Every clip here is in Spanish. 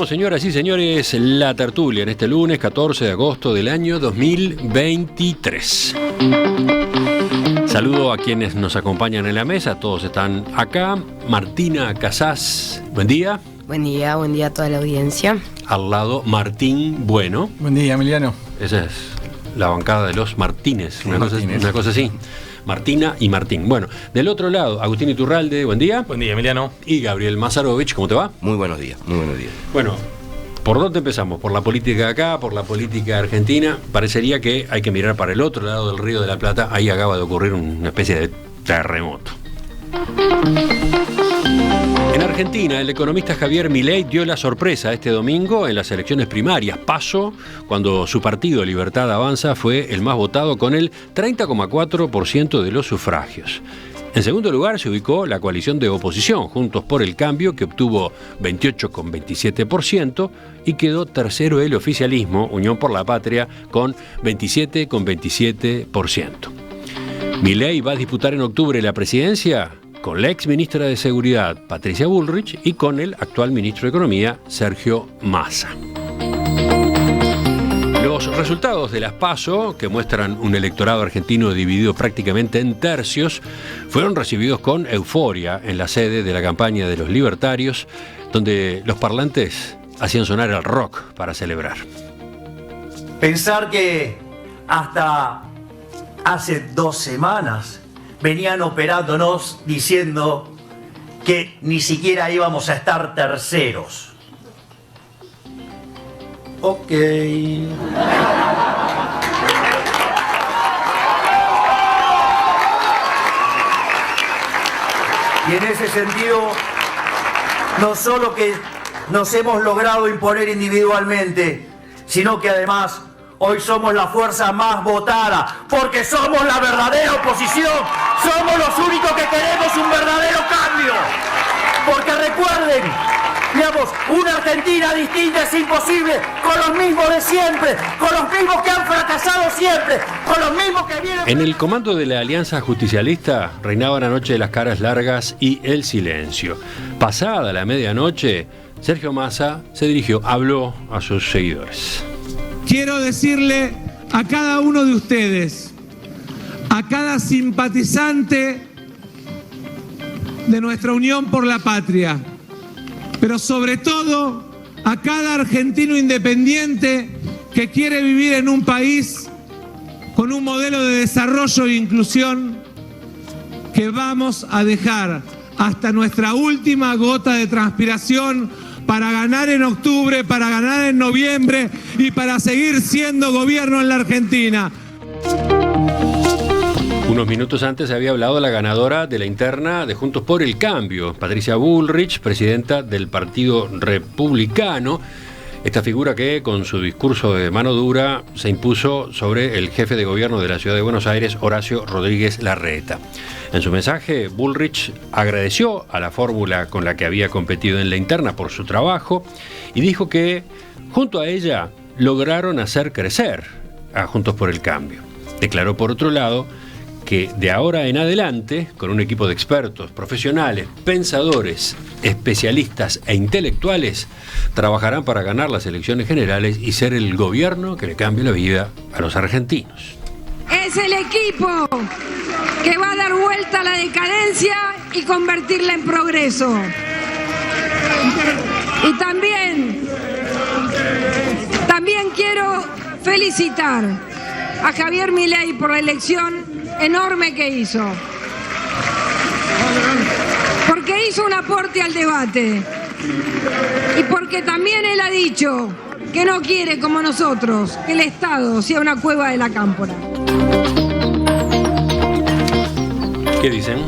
señoras y señores, la tertulia en este lunes 14 de agosto del año 2023. Saludo a quienes nos acompañan en la mesa, todos están acá. Martina Casás, buen día. Buen día a toda la audiencia. Al lado, Martín Bueno. Buen día, Emiliano. Esa es la bancada de los Martínez, una cosa así. Martina y Martín. Bueno, del otro lado, Agustín Iturralde, buen día. Buen día, Emiliano. Y Gabriel Mazarovich, ¿cómo te va? Muy buenos días, muy buenos días. Bueno, ¿por dónde empezamos? ¿Por la política de acá? ¿Por la política argentina? Parecería que hay que mirar para el otro lado del Río de la Plata. Ahí acaba de ocurrir una especie de terremoto. En Argentina, el economista Javier Milei dio la sorpresa este domingo en las elecciones primarias, PASO, cuando su partido Libertad Avanza fue el más votado con el 30,4% de los sufragios. En segundo lugar se ubicó la coalición de oposición, Juntos por el Cambio, que obtuvo 28,27%, y quedó tercero el oficialismo, Unión por la Patria, con 27,27%. Milei va a disputar en octubre la presidencia con la ex ministra de Seguridad, Patricia Bullrich, y con el actual ministro de Economía, Sergio Massa. Los resultados de las PASO, que muestran un electorado argentino dividido prácticamente en tercios, fueron recibidos con euforia en la sede de la campaña de los libertarios, donde los parlantes hacían sonar el rock para celebrar. Pensar que hasta hace 2 semanas venían operándonos diciendo que ni siquiera íbamos a estar terceros. Ok. Y en ese sentido, no solo que nos hemos logrado imponer individualmente, sino que además hoy somos la fuerza más votada, porque somos la verdadera oposición, somos los únicos que queremos un verdadero cambio. Porque recuerden, digamos, una Argentina distinta es imposible con los mismos de siempre, con los mismos que han fracasado siempre, con los mismos que vienen... En el comando de la Alianza Justicialista reinaban anoche las caras largas y el silencio. Pasada la medianoche, Sergio Massa se dirigió, habló a sus seguidores. Quiero decirle a cada uno de ustedes, a cada simpatizante de nuestra Unión por la Patria, pero sobre todo a cada argentino independiente que quiere vivir en un país con un modelo de desarrollo e inclusión, que vamos a dejar hasta nuestra última gota de transpiración para ganar en octubre, para ganar en noviembre y para seguir siendo gobierno en la Argentina. Unos minutos antes se había hablado la ganadora de la interna de Juntos por el Cambio, Patricia Bullrich, presidenta del Partido Republicano. Esta figura que, con su discurso de mano dura, se impuso sobre el jefe de gobierno de la ciudad de Buenos Aires, Horacio Rodríguez Larreta. En su mensaje, Bullrich agradeció a la fórmula con la que había competido en la interna por su trabajo y dijo que, junto a ella, lograron hacer crecer a Juntos por el Cambio. Declaró, por otro lado, que de ahora en adelante, con un equipo de expertos, profesionales, pensadores, especialistas e intelectuales, trabajarán para ganar las elecciones generales y ser el gobierno que le cambie la vida a los argentinos. Es el equipo que va a dar vuelta a la decadencia y convertirla en progreso. Y también quiero felicitar a Javier Milei por la elección enorme que hizo. Porque hizo un aporte al debate. Y porque también él ha dicho que no quiere, como nosotros, que el Estado sea una cueva de la cámpora. ¿Qué dicen?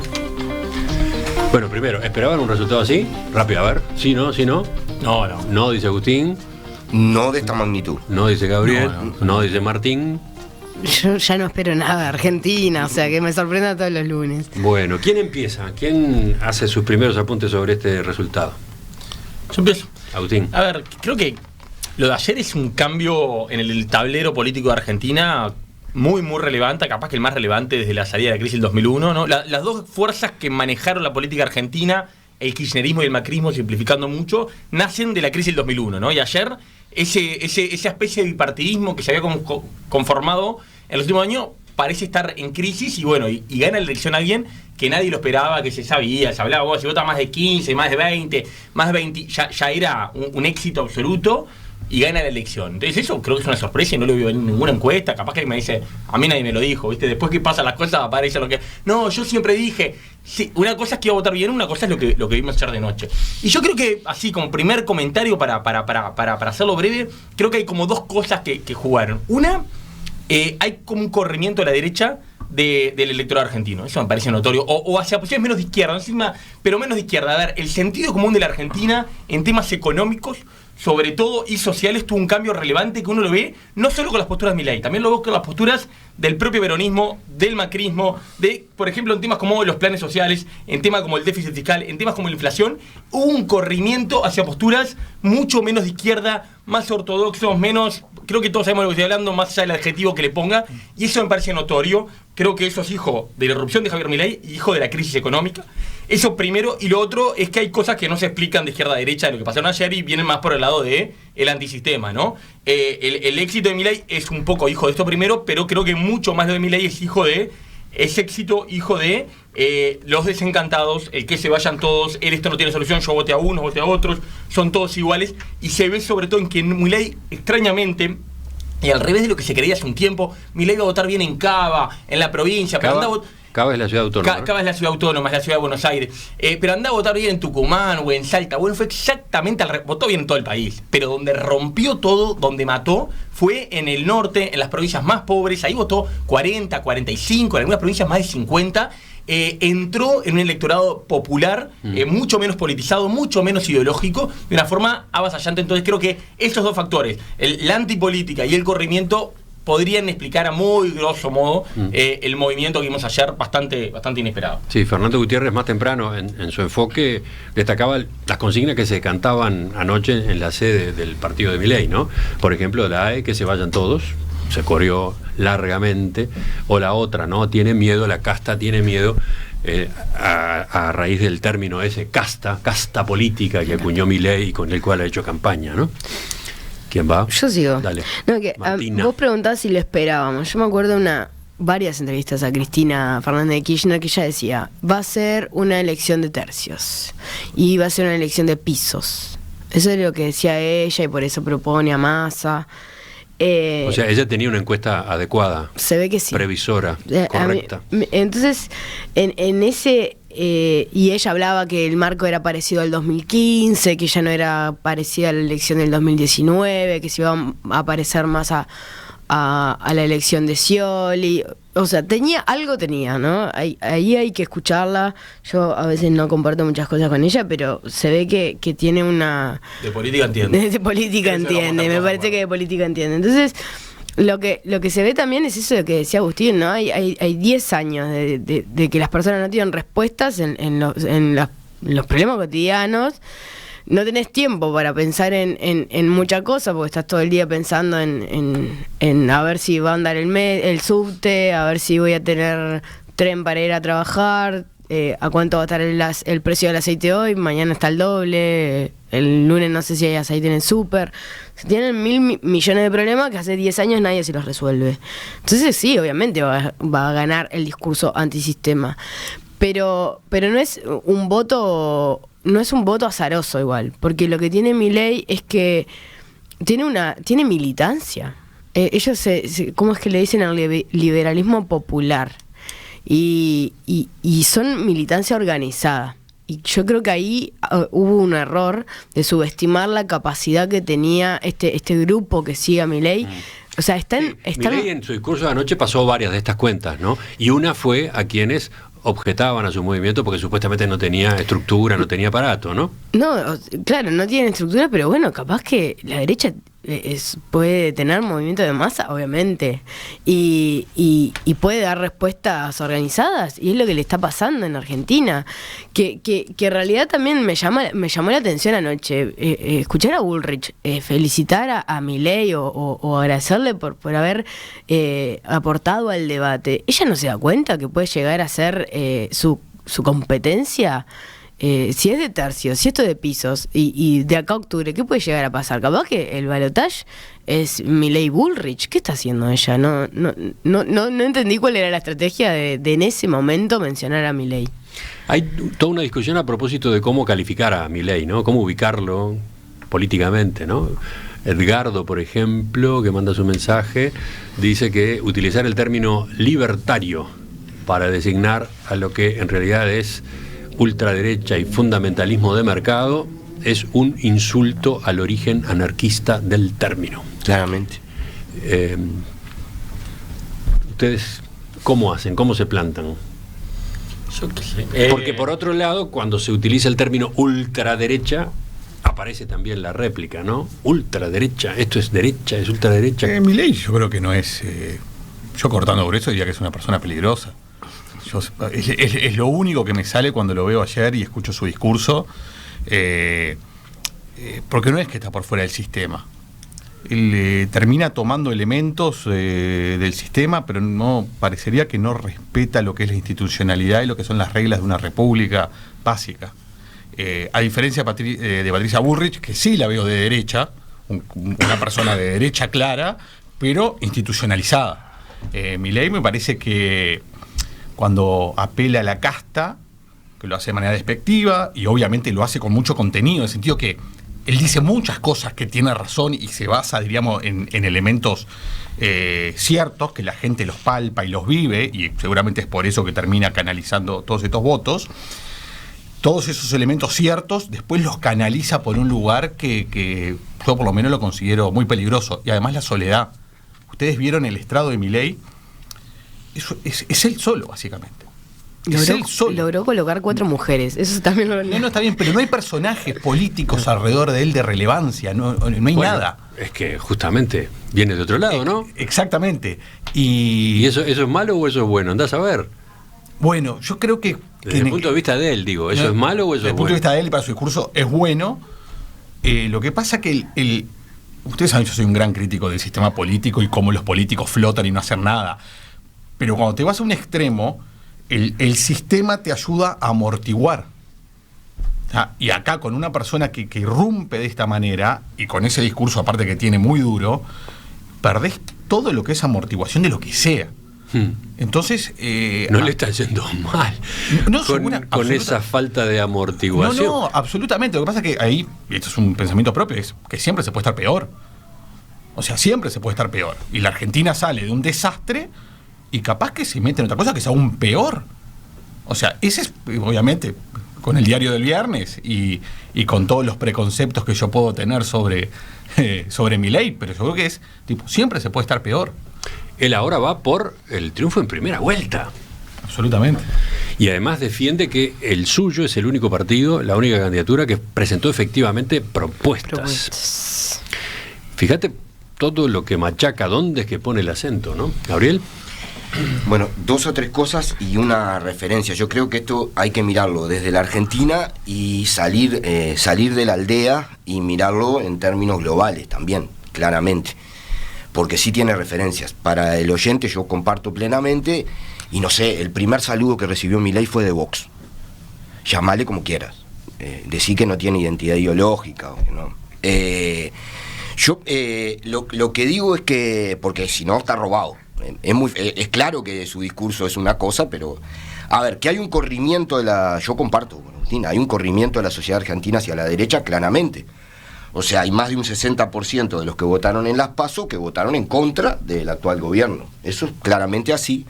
Bueno, primero, ¿esperaban un resultado así? Rápido, a ver. ¿Sí, no? ¿Sí, no? No. No, dice Agustín. No de esta magnitud. No, dice Gabriel. No, dice Martín. Yo ya no espero nada de Argentina, o sea, que me sorprenda todos los lunes. Bueno, ¿quién empieza? ¿Quién hace sus primeros apuntes sobre este resultado? Yo empiezo. Agustín. A ver, creo que lo de ayer es un cambio en el tablero político de Argentina muy, muy relevante, capaz que el más relevante desde la salida de la crisis del 2001, ¿no? Las dos fuerzas que manejaron la política argentina el kirchnerismo y el macrismo, simplificando mucho, nacen de la crisis del 2001, ¿no? Y ayer esa especie de bipartidismo que se había conformado en los últimos años parece estar en crisis y bueno, y gana la elección alguien que nadie lo esperaba, que se sabía, se hablaba, si vota más de 15, más de 20, ya era un éxito absoluto y gana la elección. Entonces eso creo que es una sorpresa y no lo veo en ninguna encuesta. Capaz que me dice, a mí nadie me lo dijo, ¿viste? Después que pasan las cosas aparece lo que... No, yo siempre dije, sí, una cosa es que iba a votar bien, una cosa es lo que vimos ayer de noche. Y yo creo que, así como primer comentario para hacerlo breve, creo que hay como dos cosas que jugaron. Una, hay como un corrimiento a la derecha del electorado argentino. Eso me parece notorio. O hacia posiciones menos de izquierda, encima, pero menos de izquierda. A ver, el sentido común de la Argentina en temas económicos, sobre todo, y sociales, tuvo un cambio relevante que uno lo ve no solo con las posturas de Milei, también lo ve con las posturas del propio peronismo, del macrismo, por ejemplo, en temas como los planes sociales, en temas como el déficit fiscal, en temas como la inflación, hubo un corrimiento hacia posturas mucho menos de izquierda, más ortodoxos, menos, creo que todos sabemos de lo que estoy hablando, más allá del adjetivo que le ponga, y eso me parece notorio. Creo que eso es hijo de la irrupción de Javier Milei y hijo de la crisis económica. Eso primero, y lo otro es que hay cosas que no se explican de izquierda a derecha de lo que pasaron ayer y vienen más por el lado de el antisistema, ¿no? El éxito de Milei es un poco hijo de esto primero, pero creo que mucho más de Milei es hijo de los desencantados, el que se vayan todos, esto no tiene solución, yo voté a unos, voté a otros, son todos iguales, y se ve sobre todo en que Milei, extrañamente, y al revés de lo que se creía hace un tiempo, Milei iba a votar bien en Cava, en la provincia, pero Cava es la ciudad autónoma. Cava es la ciudad autónoma, es la ciudad de Buenos Aires. Pero andaba a votar bien en Tucumán o en Salta. Bueno, fue exactamente votó bien en todo el país. Pero donde rompió todo, donde mató, fue en el norte, en las provincias más pobres. Ahí votó 40, 45, en algunas provincias más de 50. Entró en un electorado popular, mucho menos politizado, mucho menos ideológico, de una forma avasallante. Entonces creo que esos dos factores, la antipolítica y el corrimiento, podrían explicar a muy grosso modo el movimiento que vimos ayer, bastante inesperado. Sí, Fernando Gutiérrez más temprano en su enfoque destacaba las consignas que se cantaban anoche en la sede del partido de Milei, ¿no? Por ejemplo, la AE, que se vayan todos, se corrió largamente, o la otra, ¿no? Tiene miedo, la casta tiene miedo, a raíz del término ese, casta política que acuñó Milei y con el cual ha hecho campaña, ¿no? ¿Quién va? Yo sigo. Dale. No, vos preguntás si lo esperábamos. Yo me acuerdo de varias entrevistas a Cristina Fernández de Kirchner que ella decía, va a ser una elección de tercios y va a ser una elección de pisos. Eso es lo que decía ella y por eso propone a Massa. O sea, ella tenía una encuesta adecuada. Se ve que sí. Previsora, correcta. Entonces, en ese... y ella hablaba que el marco era parecido al 2015, que ya no era parecida a la elección del 2019, que se iba a parecer más a la elección de Scioli. O sea, algo tenía, ¿no? Ahí hay que escucharla. Yo a veces no comparto muchas cosas con ella, pero se ve que tiene una... De política entiende. De política entiende, me parece que de política entiende. Entonces... Lo que se ve también es eso de que decía Agustín, ¿no? Hay 10 años de que las personas no tienen respuestas en los problemas cotidianos. No tenés tiempo para pensar en mucha cosa, porque estás todo el día pensando en a ver si va a andar el subte, a ver si voy a tener tren para ir a trabajar, a cuánto va a estar el precio del aceite hoy, mañana está el doble, el lunes no sé si hay aceite en el súper. Tienen 1.000 millones de problemas que hace 10 años nadie se los resuelve. Entonces sí, obviamente va a ganar el discurso antisistema. Pero no es un voto azaroso igual, porque lo que tiene Milei es que tiene militancia. Ellos ¿cómo es que le dicen al liberalismo popular? Y son militancia organizada. Y yo creo que ahí hubo un error de subestimar la capacidad que tenía este grupo que sigue a Milei. O sea, Milei en su discurso de anoche pasó varias de estas cuentas, ¿no? Y una fue a quienes objetaban a su movimiento porque supuestamente no tenía estructura, no tenía aparato, ¿no? No, claro, no tiene estructura, pero bueno, capaz que la derecha puede tener movimiento de masa, obviamente, y puede dar respuestas organizadas, y es lo que le está pasando en Argentina, que en realidad también me llamó la atención anoche, escuchar a Bullrich felicitar a Milei o agradecerle por haber aportado al debate. Ella no se da cuenta que puede llegar a ser su competencia. si es de tercios, si esto es de pisos, y de acá a octubre, ¿qué puede llegar a pasar? Capaz que el balotaje es Milei Bullrich. ¿Qué está haciendo ella? No entendí cuál era la estrategia de en ese momento mencionar a Milei. Hay toda una discusión a propósito de cómo calificar a Milei, ¿no? Cómo ubicarlo políticamente, ¿no? Edgardo, por ejemplo, que manda su mensaje, dice que utilizar el término libertario para designar a lo que en realidad es ultraderecha y fundamentalismo de mercado es un insulto al origen anarquista del término. Claramente. ¿Ustedes cómo hacen? ¿Cómo se plantan? Yo qué sé. Porque por otro lado, cuando se utiliza el término ultraderecha, aparece también la réplica, ¿no? Ultraderecha, esto es derecha, es ultraderecha. Milei yo creo que no es... yo cortando por eso diría que es una persona peligrosa. Es lo único que me sale cuando lo veo ayer y escucho su discurso, porque no es que está por fuera del sistema. Él termina tomando elementos del sistema, pero no parecería que no respeta lo que es la institucionalidad y lo que son las reglas de una república básica. A diferencia de Patricia Bullrich, que sí la veo de derecha, una persona de derecha clara, pero institucionalizada. Milei me parece que cuando apela a la casta, que lo hace de manera despectiva, y obviamente lo hace con mucho contenido, en el sentido que él dice muchas cosas que tiene razón y se basa, diríamos, en elementos ciertos, que la gente los palpa y los vive, y seguramente es por eso que termina canalizando todos estos votos. Todos esos elementos ciertos, después los canaliza por un lugar que yo por lo menos lo considero muy peligroso. Y además la soledad. Ustedes vieron el estrado de Milei, es él solo, básicamente. Logró colocar 4 mujeres. Eso también lo... No, está bien, pero no hay personajes políticos alrededor de él de relevancia, no hay nada. Es que justamente viene de otro lado, ¿no? Exactamente. ¿Y eso es malo o eso es bueno? Andás a ver. Bueno, yo creo que... Desde el punto de vista de él, digo, ¿eso es malo o eso es bueno? Desde el punto de vista de él y para su discurso es bueno. Lo que pasa que ustedes saben, yo soy un gran crítico del sistema político y cómo los políticos flotan y no hacen nada. Pero cuando te vas a un extremo, el sistema te ayuda a amortiguar. Y acá con una persona que irrumpe de esta manera, y con ese discurso aparte que tiene muy duro, perdés todo lo que es amortiguación de lo que sea. Entonces... no le está yendo mal con esa falta de amortiguación. No, absolutamente. Lo que pasa es que ahí, y esto es un pensamiento propio, es que siempre se puede estar peor. O sea, siempre se puede estar peor. Y la Argentina sale de un desastre y capaz que se mete en otra cosa que es aún peor. O sea, ese es, obviamente, con el diario del viernes y con todos los preconceptos que yo puedo tener sobre Milei, pero yo creo que es, tipo, siempre se puede estar peor. Él ahora va por el triunfo en primera vuelta. Absolutamente. Y además defiende que el suyo es el único partido, la única candidatura que presentó efectivamente propuestas. Fíjate todo lo que machaca, dónde es que pone el acento, ¿no? Gabriel. Bueno, 2 o 3 cosas y una referencia. Yo creo que esto hay que mirarlo desde la Argentina y salir de la aldea y mirarlo en términos globales también, claramente. Porque sí tiene referencias. Para el oyente yo comparto plenamente, y no sé, el primer saludo que recibió Milei fue de Vox. Llamale como quieras. Decí que no tiene identidad ideológica. ¿No? Lo que digo es que, porque si no está robado. Es claro que su discurso es una cosa, pero... A ver, que hay un corrimiento yo comparto, Agustín, hay un corrimiento de la sociedad argentina hacia la derecha, claramente. O sea, hay más de un 60% de los que votaron en las PASO que votaron en contra del actual gobierno. Eso es claramente así.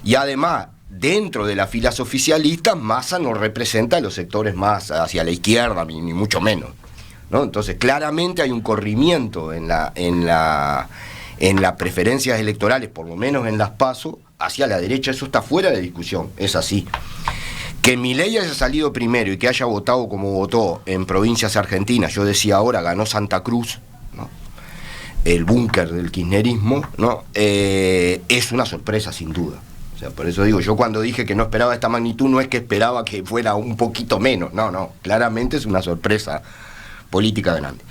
Y además, dentro de las filas oficialistas, Massa no representa a los sectores más hacia la izquierda, ni mucho menos, ¿no? Entonces, claramente hay un corrimiento en las preferencias electorales, por lo menos en las PASO, hacia la derecha. Eso está fuera de discusión, es así. Que Milei haya salido primero y que haya votado como votó en provincias argentinas, yo decía ahora, ganó Santa Cruz, ¿no? El búnker del kirchnerismo, ¿no? Es una sorpresa sin duda. O sea, por eso digo, yo cuando dije que no esperaba esta magnitud, no es que esperaba que fuera un poquito menos, no, claramente es una sorpresa política grande.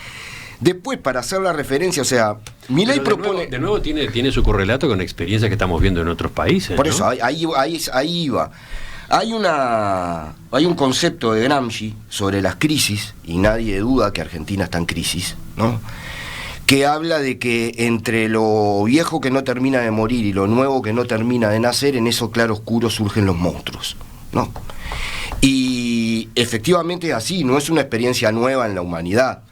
Después, para hacer la referencia, o sea, Milei propone... De nuevo tiene su correlato con experiencias que estamos viendo en otros países, por ¿no? eso, ahí iba. Hay un concepto de Gramsci sobre las crisis, y nadie duda que Argentina está en crisis, ¿no? Que habla de que entre lo viejo que no termina de morir y lo nuevo que no termina de nacer, en eso claroscuro surgen los monstruos, ¿no? Y efectivamente es así, no es una experiencia nueva en la humanidad.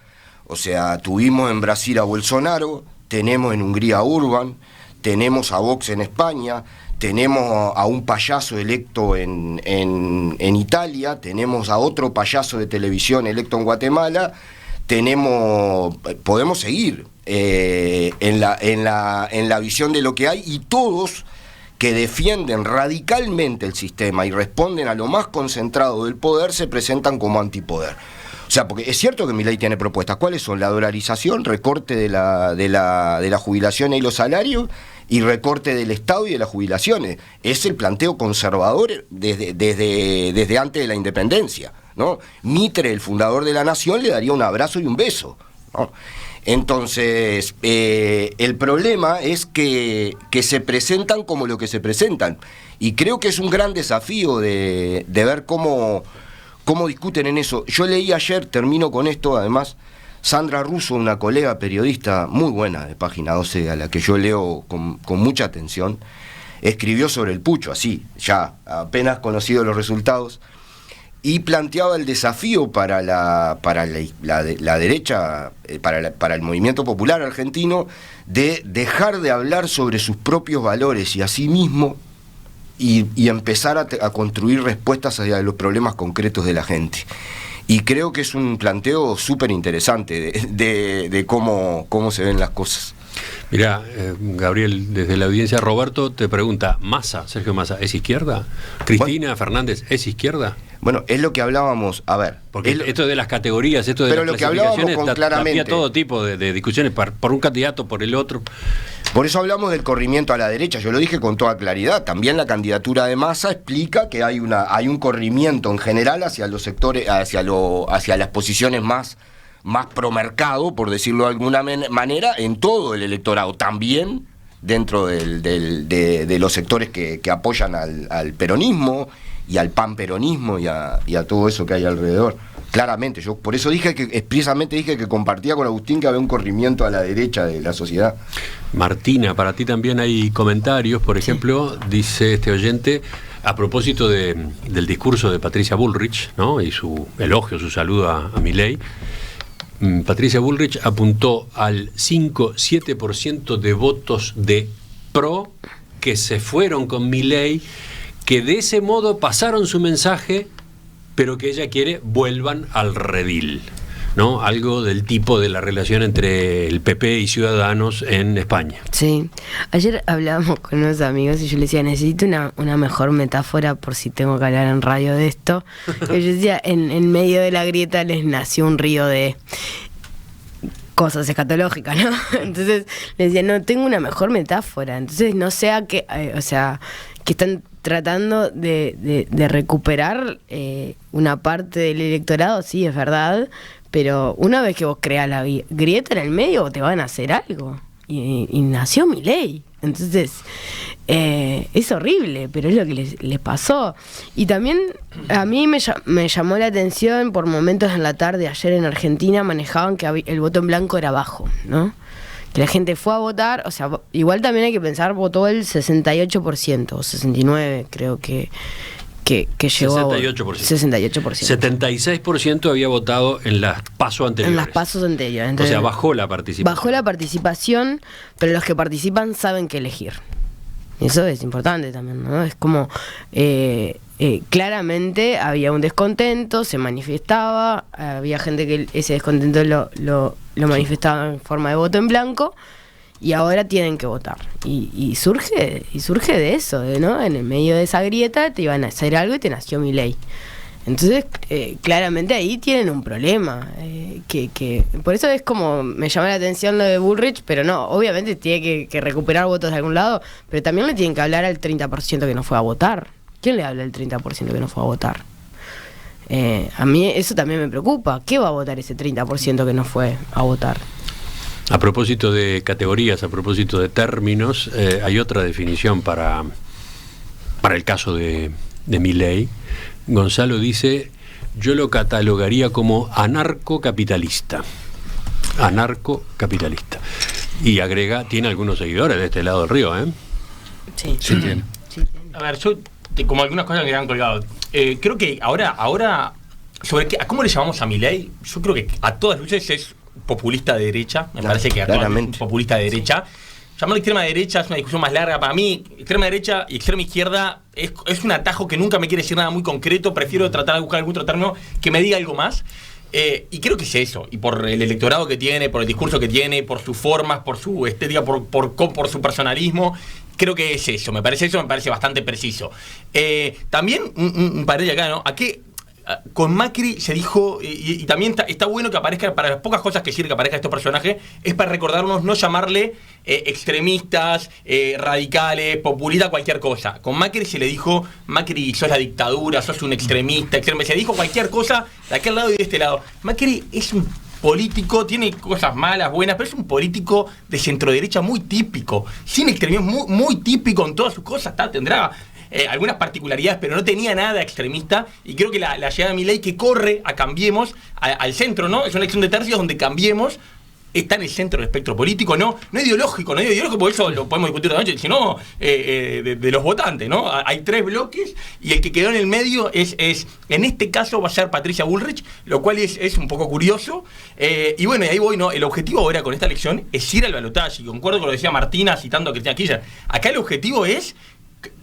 O sea, tuvimos en Brasil a Bolsonaro, tenemos en Hungría a Orbán, tenemos a Vox en España, tenemos a un payaso electo en Italia, tenemos a otro payaso de televisión electo en Guatemala, podemos seguir en la visión de lo que hay, y todos que defienden radicalmente el sistema y responden a lo más concentrado del poder se presentan como antipoder. O sea, porque es cierto que Milei tiene propuestas. ¿Cuáles son? La dolarización, recorte de la jubilación y los salarios, y recorte del Estado y de las jubilaciones. Es el planteo conservador desde antes de la independencia, ¿no? Mitre, el fundador de la nación, le daría un abrazo y un beso, ¿no? Entonces, el problema es que se presentan como lo que se presentan. Y creo que es un gran desafío de ver cómo discuten en eso. Yo leí ayer, termino con esto, además, Sandra Russo, una colega periodista muy buena de Página 12, a la que yo leo con mucha atención, escribió sobre el pucho, así, ya apenas conocido los resultados, y planteaba el desafío para la derecha, para el movimiento popular argentino, de dejar de hablar sobre sus propios valores y a sí mismo, y empezar a construir respuestas hacia los problemas concretos de la gente. Y creo que es un planteo súper interesante de cómo se ven las cosas. Mirá, Gabriel, desde la audiencia, Roberto te pregunta, Sergio Massa, ¿es izquierda? ¿Cristina Fernández es izquierda? Bueno, es lo que hablábamos, a ver. Porque esto de las categorías, esto de las clasificaciones, tapía todo tipo de discusiones, por un candidato, por el otro. Por eso hablamos del corrimiento a la derecha, yo lo dije con toda claridad. También la candidatura de Massa explica que hay un corrimiento en general hacia los sectores, hacia las posiciones más promercado, por decirlo de alguna manera, en todo el electorado, también dentro de los sectores que apoyan al peronismo y al panperonismo y a todo eso que hay alrededor. Claramente, yo por eso expresamente dije que compartía con Agustín que había un corrimiento a la derecha de la sociedad. Martina, para ti también hay comentarios, por ejemplo, dice este oyente, a propósito del discurso de Patricia Bullrich, ¿no? Y su elogio, su saludo a Milei. Patricia Bullrich apuntó al 5-7% de votos de pro que se fueron con Milei, que de ese modo pasaron su mensaje, pero que ella quiere vuelvan al redil, ¿no? Algo del tipo de la relación entre el PP y Ciudadanos en España. Sí. Ayer hablábamos con unos amigos y yo les decía, necesito una mejor metáfora por si tengo que hablar en radio de esto. Y yo decía, en medio de la grieta les nació un río de cosas escatológicas, ¿no? Entonces les decía, no tengo una mejor metáfora. Entonces no sé a qué, que están tratando de recuperar una parte del electorado, sí, es verdad, pero una vez que vos creas la grieta en el medio, te van a hacer algo. Y nació Milei. Entonces, es horrible, pero es lo que les pasó. Y también a mí me llamó la atención, por momentos en la tarde, ayer en Argentina, manejaban que el voto en blanco era bajo, ¿no? Que la gente fue a votar, o sea, igual también hay que pensar, votó el 68%, o 69%, creo que llegó 68%. 76% había votado en las PASO anteriores. En las PASO anteriores. Entonces, o sea, bajó la participación. Bajó la participación, pero los que participan saben qué elegir. Eso es importante también, ¿no? Es como, claramente había un descontento, se manifestaba, había gente que ese descontento lo manifestaba en forma de voto en blanco, y ahora tienen que votar. Y surge de eso, ¿no? En el medio de esa grieta te iban a hacer algo y te nació Milei. Entonces, claramente ahí tienen un problema. Que por eso es como, me llama la atención lo de Bullrich, pero no, obviamente tiene que recuperar votos de algún lado, pero también le tienen que hablar al 30% que no fue a votar. ¿Quién le habla al 30% que no fue a votar? A mí eso también me preocupa. ¿Qué va a votar ese 30% que no fue a votar? A propósito de categorías, a propósito de términos, hay otra definición para el caso de de Milei, Gonzalo dice: yo lo catalogaría como anarcocapitalista. Anarcocapitalista. Y agrega, tiene algunos seguidores de este lado del río, ¿eh? Sí, Sí, tiene. A ver, yo, como algunas cosas que han colgado, creo que ahora sobre ¿a cómo le llamamos a Milei? Yo creo que a todas luces es populista de derecha, me parece que a todas luces es populista de derecha. Llamarlo extrema derecha es una discusión más larga. Para mí, extrema derecha y extrema izquierda es un atajo que nunca me quiere decir nada muy concreto. Prefiero tratar de buscar algún otro término que me diga algo más. Y creo que es eso. Y por el electorado que tiene, por el discurso que tiene, por sus formas, por su estética, por su personalismo. Creo que es eso. Me parece bastante preciso. También un paréntesis acá, ¿no? ¿A qué? Con Macri se dijo, y también está bueno que aparezca, para las pocas cosas que sirve que aparezca estos personajes, es para recordarnos no llamarle extremistas, radicales, populistas, cualquier cosa. Con Macri se le dijo: Macri, sos la dictadura, sos un extremista, se dijo cualquier cosa de aquel lado y de este lado. Macri es un político, tiene cosas malas, buenas, pero es un político de centro-derecha muy típico, sin extremismo, muy típico en todas sus cosas. Tendrá algunas particularidades, pero no tenía nada extremista, y creo que la llegada de Milei, que corre a Cambiemos al centro, ¿no? Es una elección de tercios donde Cambiemos está en el centro del espectro político, no ideológico, porque eso lo podemos discutir de noche, sino de los votantes, ¿no? Hay tres bloques y el que quedó en el medio es en este caso va a ser Patricia Bullrich, lo cual es un poco curioso. Y bueno, y ahí voy, ¿no? El objetivo ahora con esta elección es ir al balotaje, y concuerdo con lo que decía Martina citando a Cristina Kirchner. Acá el objetivo es,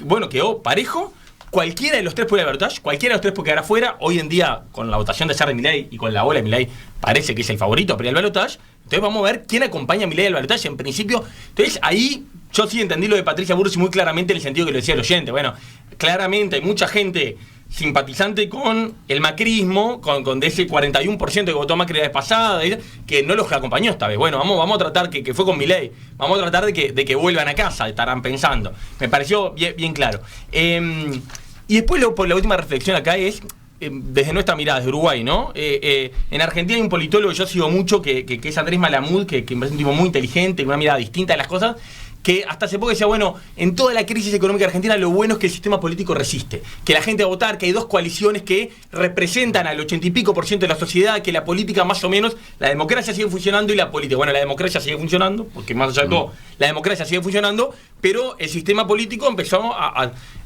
bueno, quedó parejo. Cualquiera de los tres puede ir al balotaje, cualquiera de los tres puede quedar afuera. Hoy en día, con la votación de Serra y Milei y con la bola de Milei, parece que es el favorito para ir al balotaje. Entonces vamos a ver quién acompaña a Milei al balotaje en principio. Entonces ahí yo sí entendí lo de Patricia Bullrich muy claramente, en el sentido que lo decía el oyente. Bueno, claramente hay mucha gente simpatizante con el macrismo, con de ese 41% que votó Macri la vez pasada, que no los acompañó esta vez. Bueno, vamos a tratar, que fue con Milei, vamos a tratar de que vuelvan a casa, estarán pensando. Me pareció bien claro. Y después la última reflexión acá es, desde nuestra mirada, desde Uruguay, ¿no? En Argentina hay un politólogo que yo sigo mucho, que es Andrés Malamud, que me parece un tipo muy inteligente, con una mirada distinta de las cosas, que hasta hace poco decía, bueno, en toda la crisis económica argentina lo bueno es que el sistema político resiste, que la gente va a votar, que hay dos coaliciones que representan al 80 y pico % de la sociedad, que la política más o menos, la democracia sigue funcionando y la política, bueno, la democracia sigue funcionando, porque más allá de todo, la democracia sigue funcionando, pero el sistema político empezó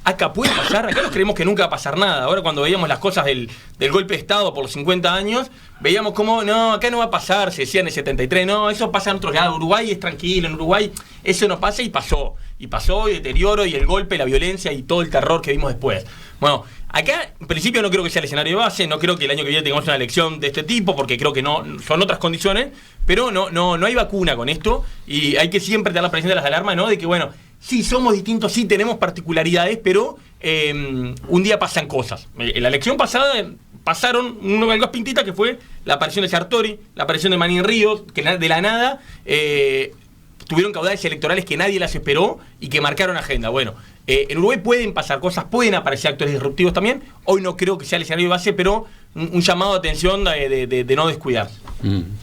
acá puede pasar, acá nos creemos que nunca va a pasar nada. Ahora cuando veíamos las cosas del golpe de Estado por los 50 años, veíamos como, no, acá no va a pasar, se decía en el 73, no, eso pasa en otros lados, Uruguay es tranquilo, en Uruguay eso no pasa, y pasó, y el deterioro, y el golpe, la violencia, y todo el terror que vimos después. Bueno, acá en principio no creo que sea el escenario de base, no creo que el año que viene tengamos una elección de este tipo, porque creo que no son otras condiciones, pero no hay vacuna con esto, y hay que siempre tener la presión de las alarmas, ¿no? De que, bueno, sí somos distintos, sí tenemos particularidades, pero un día pasan cosas. En la elección pasada pasaron algo pintita, que fue la aparición de Sartori, la aparición de Manín Ríos, que de la nada tuvieron caudales electorales que nadie las esperó y que marcaron agenda. Bueno, en Uruguay pueden pasar cosas, pueden aparecer actores disruptivos también. Hoy no creo que sea el escenario de base, pero un llamado de atención de no descuidar.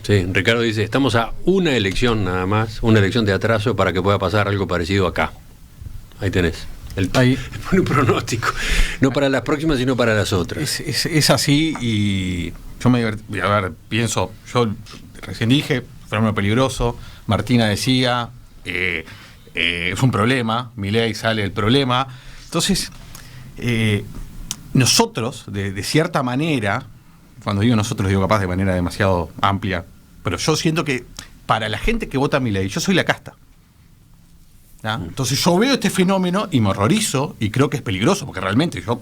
Sí, Ricardo dice, estamos a una elección nada más, una elección de atraso para que pueda pasar algo parecido acá. Ahí tenés. El pronóstico. No para las próximas, sino para las otras. Es así, y yo pienso, yo recién dije, fenómeno peligroso, Martina decía, es un problema, Milei sale el problema. Entonces, nosotros, de cierta manera, cuando digo nosotros, digo capaz de manera demasiado amplia, pero yo siento que para la gente que vota a Milei, yo soy la casta. ¿Ya? Entonces yo veo este fenómeno y me horrorizo, y creo que es peligroso, porque realmente yo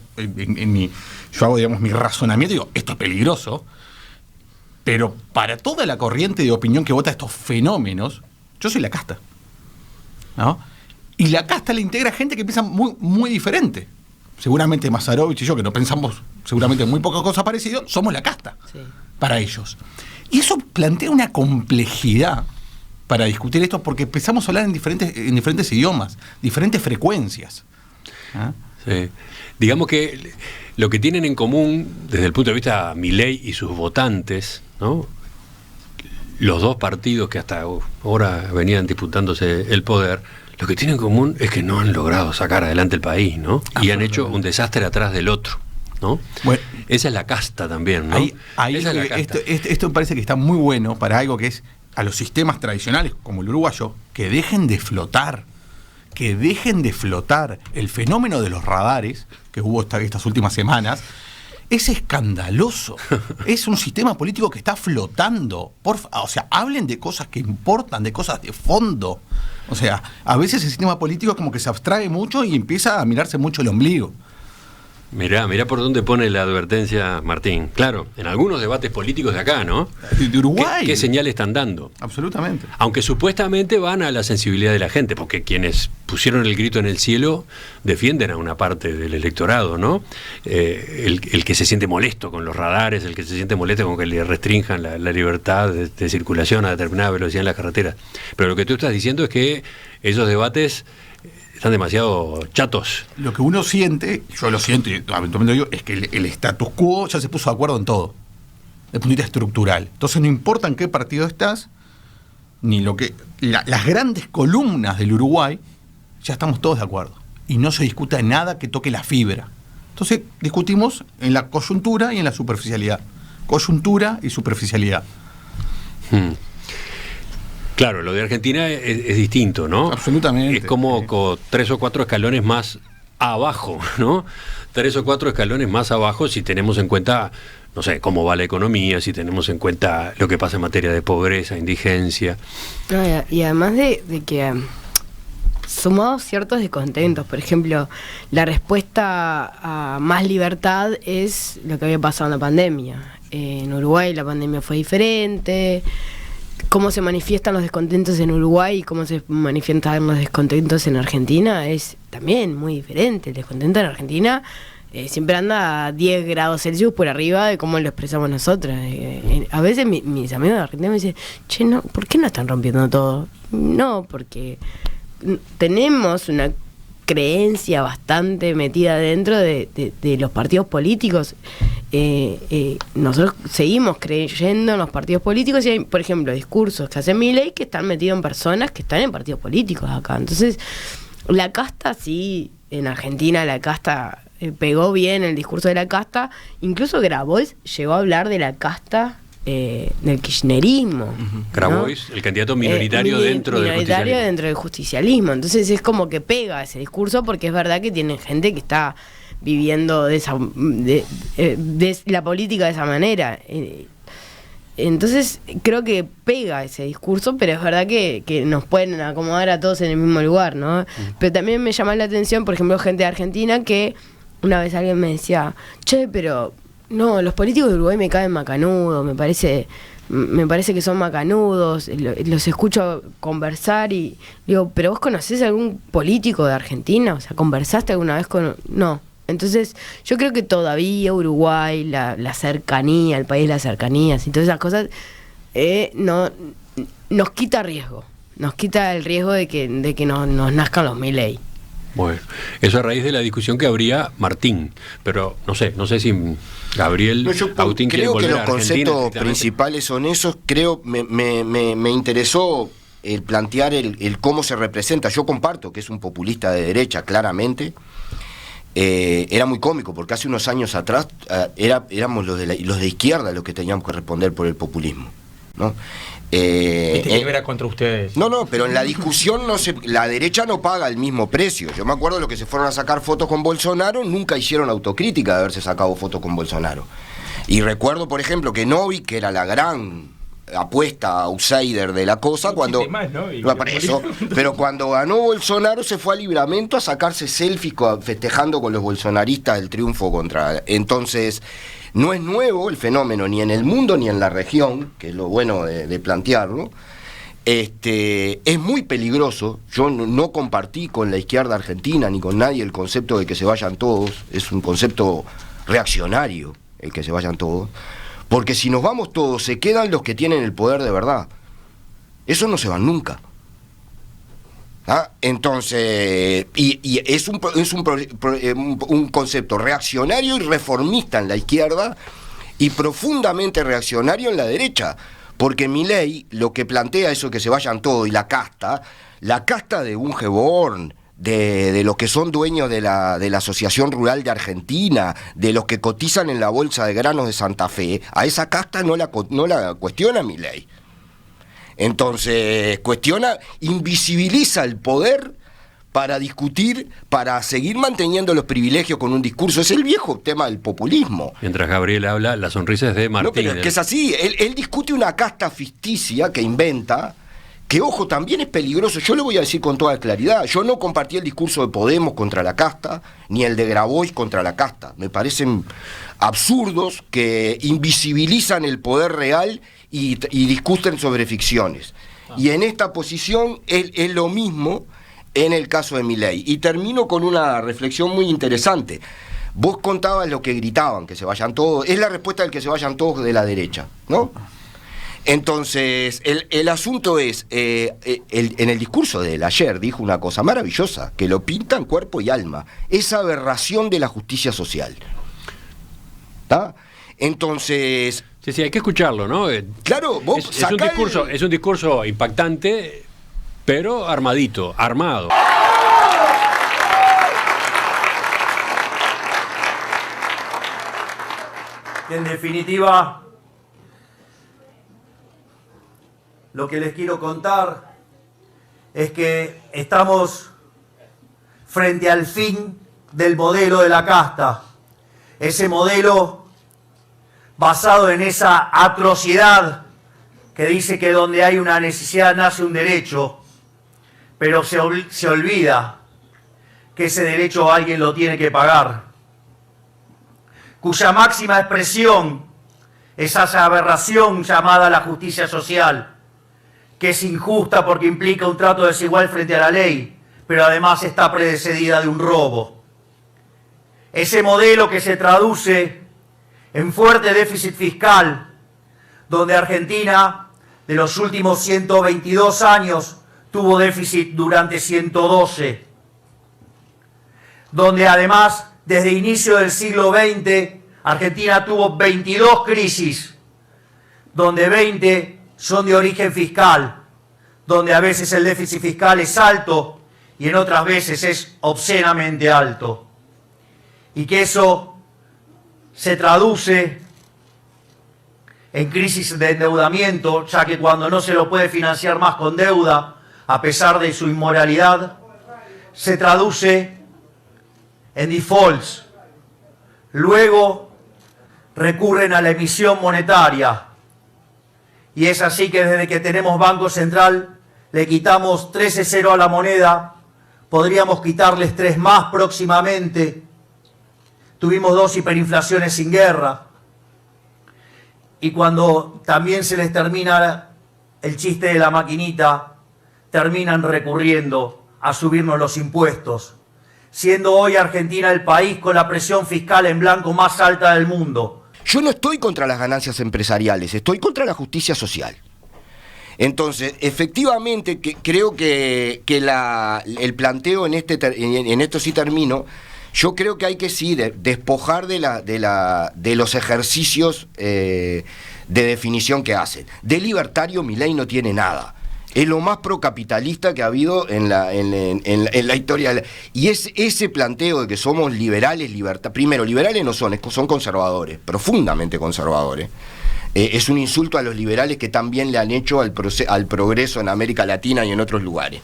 hago, digamos, mi razonamiento y digo, esto es peligroso, pero para toda la corriente de opinión que vota estos fenómenos, yo soy la casta, ¿no? Y la casta la integra gente que piensa muy, muy diferente. Seguramente Mazarovich y yo, que no pensamos seguramente muy pocas cosas parecidas, somos la casta, sí, para ellos. Y eso plantea una complejidad para discutir esto, porque empezamos a hablar en diferentes idiomas, diferentes frecuencias. ¿Ah? Sí. Digamos que lo que tienen en común, desde el punto de vista Milei y sus votantes, ¿no?, los dos partidos que hasta ahora venían disputándose el poder, lo que tienen en común es que no han logrado sacar adelante el país, ¿no? Y han hecho un desastre atrás del otro, ¿no? Bueno, esa es la casta también, ¿no? Esa es la casta. Esto me parece que está muy bueno para algo que es a los sistemas tradicionales, como el uruguayo, que dejen de flotar. Que dejen de flotar. El fenómeno de los radares, que hubo estas últimas semanas, es escandaloso. Es un sistema político que está flotando. O sea, hablen de cosas que importan, de cosas de fondo. O sea, a veces el sistema político como que se abstrae mucho y empieza a mirarse mucho el ombligo. Mirá por dónde pone la advertencia Martín. Claro, en algunos debates políticos de acá, ¿no? De Uruguay. ¿Qué señales están dando? Absolutamente. Aunque supuestamente van a la sensibilidad de la gente, porque quienes pusieron el grito en el cielo defienden a una parte del electorado, ¿no? El que se siente molesto con los radares, el que se siente molesto con que le restrinjan la libertad de circulación a determinada velocidad en las carreteras. Pero lo que tú estás diciendo es que esos debates están demasiado chatos. Lo que uno siente, yo lo siento y eventualmente digo, es que el status quo ya se puso de acuerdo en todo, desde el punto de vista estructural. Entonces no importa en qué partido estás, ni lo que... las grandes columnas del Uruguay, ya estamos todos de acuerdo. Y no se discuta nada que toque la fibra. Entonces discutimos en la coyuntura y en la superficialidad. Coyuntura y superficialidad. Claro, lo de Argentina es distinto, ¿no? Absolutamente. Es como 3 o 4 escalones más abajo, ¿no? 3 o 4 escalones más abajo si tenemos en cuenta, no sé, cómo va la economía, si tenemos en cuenta lo que pasa en materia de pobreza, indigencia. No, y además de que sumados ciertos descontentos, por ejemplo, la respuesta a más libertad es lo que había pasado en la pandemia. En Uruguay la pandemia fue diferente. Cómo se manifiestan los descontentos en Uruguay y cómo se manifiestan los descontentos en Argentina es también muy diferente. El descontento en Argentina siempre anda a 10 grados Celsius por arriba de cómo lo expresamos nosotros. A veces mis amigos de Argentina me dicen, che, no, ¿por qué no están rompiendo todo? No, porque tenemos una creencia bastante metida dentro de los partidos políticos. Nosotros seguimos creyendo en los partidos políticos y hay, por ejemplo, discursos que hace Milei que están metidos en personas que están en partidos políticos acá. Entonces, la casta sí, en Argentina la casta pegó bien el discurso de la casta. Incluso Grabois llegó a hablar de la casta del kirchnerismo. Grabois, ¿no? El candidato minoritario dentro del justicialismo. Entonces es como que pega ese discurso porque es verdad que tiene gente que está viviendo de la política de esa manera. Entonces creo que pega ese discurso, pero es verdad que nos pueden acomodar a todos en el mismo lugar, ¿no? Pero también me llama la atención, por ejemplo, gente de Argentina que una vez alguien me decía, che, pero no, los políticos de Uruguay me caen macanudos, me parece que son macanudos, los escucho conversar y digo, ¿pero vos conocés algún político de Argentina? O sea, ¿conversaste alguna vez con...? No. Entonces, yo creo que todavía Uruguay, la cercanía, el país de las cercanías y todas esas cosas, nos quita riesgo. Nos quita el riesgo de que nos nazcan los Milei. Bueno, eso a raíz de la discusión que habría Martín, pero no sé si Gabriel Autín quiere volver a Argentina. Creo que los conceptos principales son esos. Creo, me interesó el plantear el cómo se representa. Yo comparto que es un populista de derecha, claramente. Era muy cómico porque hace unos años atrás éramos los de izquierda los que teníamos que responder por el populismo, ¿no? Era contra ustedes. No, pero en la discusión la derecha no paga el mismo precio. Yo me acuerdo los que se fueron a sacar fotos con Bolsonaro nunca hicieron autocrítica de haberse sacado fotos con Bolsonaro. Y recuerdo, por ejemplo, que Novi, que era la gran apuesta outsider de la cosa, cuando pero cuando ganó Bolsonaro se fue a Libramento a sacarse selfies festejando con los bolsonaristas el triunfo contra. Entonces no es nuevo el fenómeno ni en el mundo ni en la región, que es lo bueno de plantearlo. Es muy peligroso. Yo no compartí con la izquierda argentina ni con nadie el concepto de que se vayan todos. Es un concepto reaccionario el que se vayan todos. Porque si nos vamos todos, se quedan los que tienen el poder de verdad. Esos no se van nunca. ¿Ah? Entonces, y es un concepto reaccionario y reformista en la izquierda y profundamente reaccionario en la derecha. Porque Milei lo que plantea eso que se vayan todos y la casta de Bungeborn, de los que son dueños de la Asociación Rural de Argentina, de los que cotizan en la Bolsa de Granos de Santa Fe, a esa casta no la cuestiona Milei. Entonces, invisibiliza el poder para discutir, para seguir manteniendo los privilegios con un discurso. Es el viejo tema del populismo. Mientras Gabriel habla, la sonrisa es de Martínez. No, pero es que es así. Él discute una casta ficticia que inventa, que, ojo, también es peligroso. Yo lo voy a decir con toda claridad. Yo no compartí el discurso de Podemos contra la casta, ni el de Grabois contra la casta. Me parecen absurdos que invisibilizan el poder real y discuten sobre ficciones. Y en esta posición es lo mismo en el caso de Milei. Y termino con una reflexión muy interesante. Vos contabas lo que gritaban, que se vayan todos. Es la respuesta del que se vayan todos de la derecha, ¿no? Entonces, el asunto es, en el discurso de él ayer dijo una cosa maravillosa, que lo pintan cuerpo y alma, esa aberración de la justicia social. ¿Está? Entonces... Sí, hay que escucharlo, ¿no? Claro, vos es un discurso impactante, pero armado. En definitiva, lo que les quiero contar es que estamos frente al fin del modelo de la casta. Ese modelo basado en esa atrocidad que dice que donde hay una necesidad nace un derecho, pero se olvida que ese derecho alguien lo tiene que pagar, cuya máxima expresión es esa aberración llamada la justicia social, que es injusta porque implica un trato desigual frente a la ley, pero además está precedida de un robo. Ese modelo que se traduce en fuerte déficit fiscal, donde Argentina de los últimos 122 años tuvo déficit durante 112, donde además desde inicio del siglo XX Argentina tuvo 22 crisis, donde 20 son de origen fiscal, donde a veces el déficit fiscal es alto y en otras veces es obscenamente alto, y que eso se traduce en crisis de endeudamiento, ya que cuando no se lo puede financiar más con deuda, a pesar de su inmoralidad, se traduce en defaults. Luego recurren a la emisión monetaria. Y es así que desde que tenemos Banco Central le quitamos 13,0 a la moneda, podríamos quitarles 3 más próximamente. Tuvimos 2 hiperinflaciones sin guerra. Y cuando también se les termina el chiste de la maquinita, terminan recurriendo a subirnos los impuestos, siendo hoy Argentina el país con la presión fiscal en blanco más alta del mundo. Yo no estoy contra las ganancias empresariales, estoy contra la justicia social. Entonces, efectivamente, creo que el planteo en esto sí termino. Yo creo que hay que sí despojar de los ejercicios de definición que hacen. De libertario Milei no tiene nada. Es lo más procapitalista que ha habido en la historia. Y es ese planteo de que somos liberales, primero, liberales no son conservadores, profundamente conservadores. Es un insulto a los liberales que también le han hecho al progreso en América Latina y en otros lugares.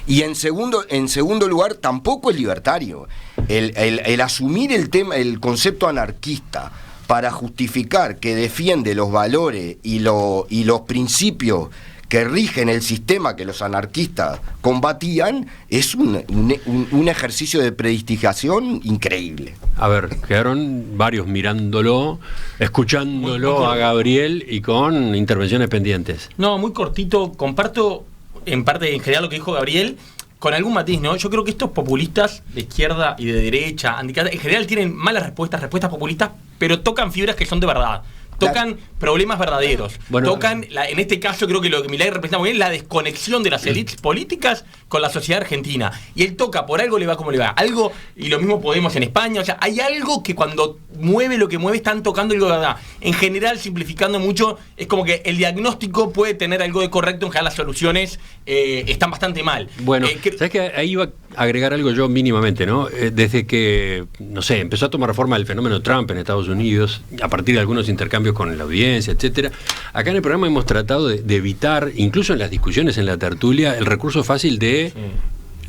Y en segundo lugar, tampoco es libertario. El asumir el concepto anarquista para justificar que defiende los valores y los principios que rigen el sistema que los anarquistas combatían es un ejercicio de prestigiación increíble. A ver, quedaron varios mirándolo, escuchándolo a Gabriel y con intervenciones pendientes. No, muy cortito, comparto en parte, en general, lo que dijo Gabriel, con algún matiz, ¿no? Yo creo que estos populistas de izquierda y de derecha, en general tienen malas respuestas populistas, pero tocan fibras que son de verdad. tocan problemas verdaderos, Bueno, tocan, en este caso creo que lo que Milei representa muy bien, la desconexión de las élites políticas con la sociedad argentina. Y él toca, por algo le va como le va. Algo, y lo mismo Podemos en España, o sea, hay algo que cuando mueve lo que mueve están tocando algo de verdad. En general, simplificando mucho, es como que el diagnóstico puede tener algo de correcto, en general las soluciones están bastante mal. Bueno, ¿sabes que ahí iba a agregar algo yo mínimamente, ¿no? Desde que, no sé, empezó a tomar forma el fenómeno Trump en Estados Unidos, a partir de algunos intercambios con la audiencia, etcétera, acá en el programa hemos tratado de evitar, incluso en las discusiones, en la tertulia, el recurso fácil de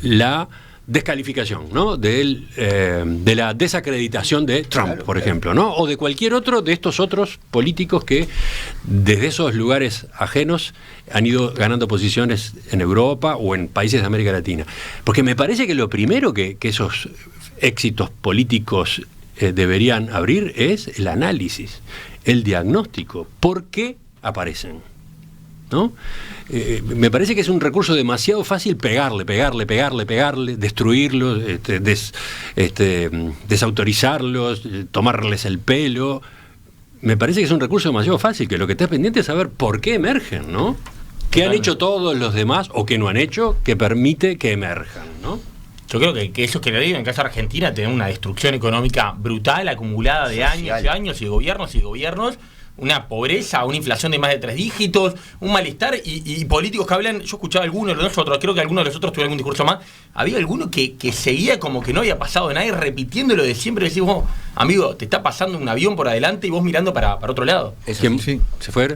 la descalificación, ¿no? De la desacreditación de Trump, por ejemplo, ¿no? O de cualquier otro de estos otros políticos que desde esos lugares ajenos han ido ganando posiciones en Europa o en países de América Latina. Porque me parece que lo primero que esos éxitos políticos deberían abrir es el análisis, el diagnóstico. ¿Por qué aparecen? ¿No? Me parece que es un recurso demasiado fácil pegarle, destruirlos, desautorizarlos, tomarles el pelo. Me parece que es un recurso demasiado fácil, que lo que está pendiente es saber por qué emergen, ¿no? ¿Qué han hecho todos los demás o qué no han hecho que permite que emerjan, ¿no? Yo creo que eso que le digo, en caso de Argentina, tener una destrucción económica brutal, acumulada de años y años, y gobiernos, una pobreza, una inflación de más de 3 dígitos, un malestar, y políticos que hablan, yo escuchaba algunos de nosotros, creo que algunos de los otros tuvieron algún discurso más, había alguno que seguía como que no había pasado nada y repitiendo lo de siempre, decís vos, amigo, te está pasando un avión por adelante y vos mirando para otro lado. Sí.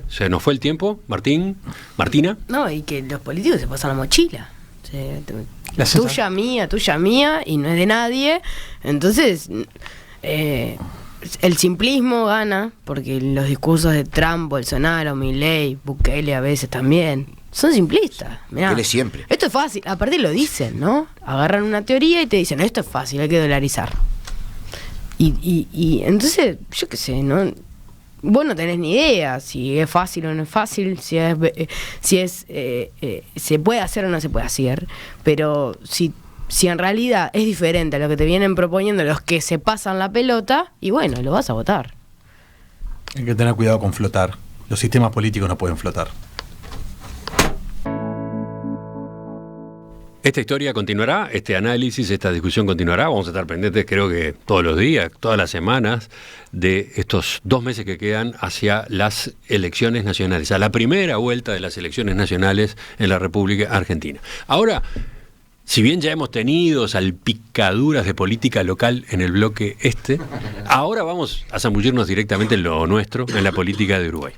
Se nos fue el tiempo, Martina. No, y que los políticos se pasan la mochila. Tuya, mía, y no es de nadie. Entonces, el simplismo gana, porque los discursos de Trump, Bolsonaro, Milei, Bukele a veces también, son simplistas. Mirá, siempre. Esto es fácil, aparte lo dicen, ¿no? Agarran una teoría y te dicen, esto es fácil, hay que dolarizar. Y entonces, yo qué sé, ¿no? Vos no tenés ni idea si es fácil o no es fácil, se puede hacer o no se puede hacer, pero si en realidad es diferente a lo que te vienen proponiendo los que se pasan la pelota, y bueno, lo vas a votar. Hay que tener cuidado con flotar. Los sistemas políticos no pueden flotar. Esta historia continuará, este análisis, esta discusión continuará. Vamos a estar pendientes, creo que todos los días, todas las semanas, de estos 2 meses que quedan hacia las elecciones nacionales, a la primera vuelta de las elecciones nacionales en la República Argentina. Ahora, si bien ya hemos tenido salpicaduras de política local en el bloque este, ahora vamos a zambullirnos directamente en lo nuestro, en la política de Uruguay.